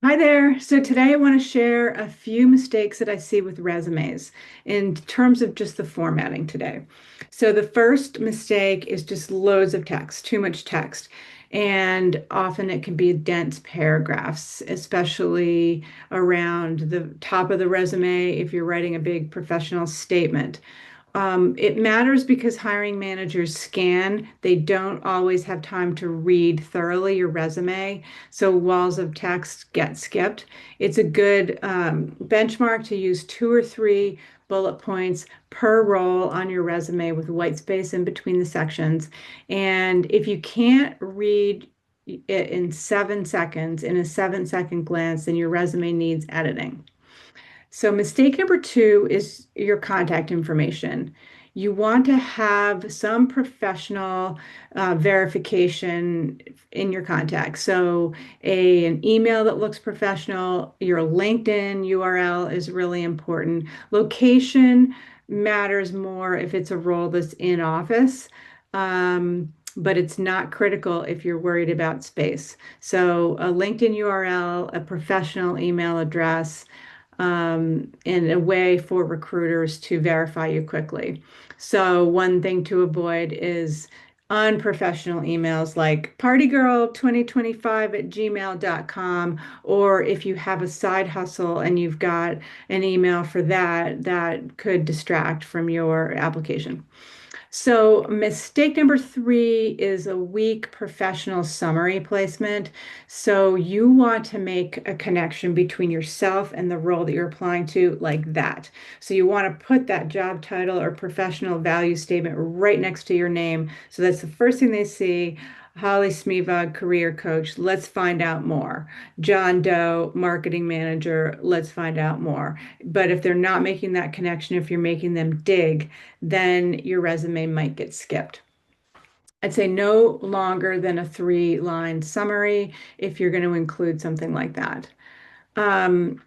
Hi there. So today I want to share a few mistakes that I see with resumes in terms of just the formatting today. So the first mistake is just loads of text, too much text. And often it can be dense paragraphs, especially around the top of the resume if you're writing a big professional statement. It matters because hiring managers scan. They don't always have time to read thoroughly your resume, so walls of text get skipped. It's a good benchmark to use two or three bullet points per role on your resume with white space in between the sections. And if you can't read it in 7 seconds, in a 7 second glance, then your resume needs editing. So mistake number two is your contact information. You want to have some professional verification in your contact. So an email that looks professional, your LinkedIn URL is really important. Location matters more if it's a role that's in office, but it's not critical if you're worried about space. So a LinkedIn URL, a professional email address, and a way for recruiters to verify you quickly. So one thing to avoid is unprofessional emails like partygirl2025@gmail.com, or if you have a side hustle and you've got an email for that, that could distract from your application. So, mistake number three is a weak professional summary placement. So, you want to make a connection between yourself and the role that you're applying to, like that. So, you want to put that job title or professional value statement right next to your name. So, that's the first thing they see. Holly Smevog, career coach. Let's find out more. John Doe, marketing manager. Let's find out more. But if they're not making that connection, if you're making them dig, then your resume might get skipped. I'd say no longer than a 3-line summary if you're going to include something like that. Um,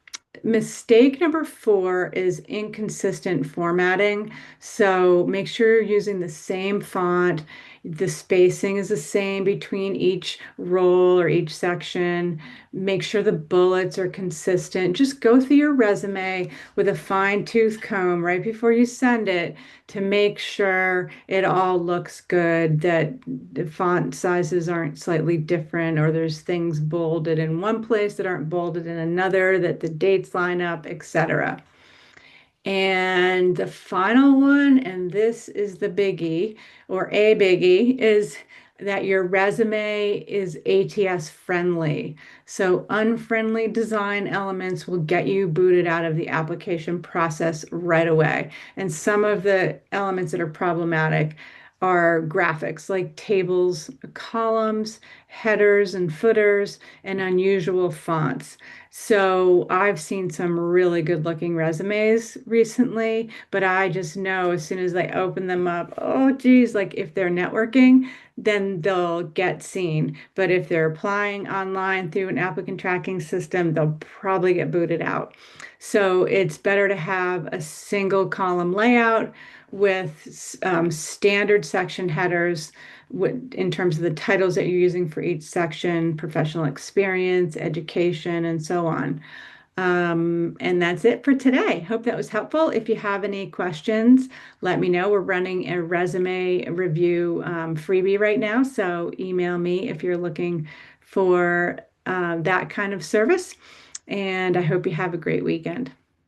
Mistake number four is inconsistent formatting. So make sure you're using the same font. The spacing is the same between each role or each section. Make sure the bullets are consistent. Just go through your resume with a fine-tooth comb right before you send it to make sure it all looks good, that the font sizes aren't slightly different, or there's things bolded in one place that aren't bolded in another, that the dates line up, etc. And the final one, and this is the biggie, or a biggie, is that your resume is ATS friendly. So unfriendly design elements will get you booted out of the application process right away. And some of the elements that are problematic are graphics like tables, columns, headers and footers, and unusual fonts. So I've seen some really good looking resumes recently, but I just know as soon as I open them up, oh geez, like if they're networking, then they'll get seen. But if they're applying online through an applicant tracking system, they'll probably get booted out. So it's better to have a single column layout with standard section headers in terms of the titles that you're using for each section, professional experience, education, and so on. And that's it for today. Hope that was helpful. If you have any questions, let me know. We're running a resume review freebie right now, so email me if you're looking for that kind of service. And I hope you have a great weekend.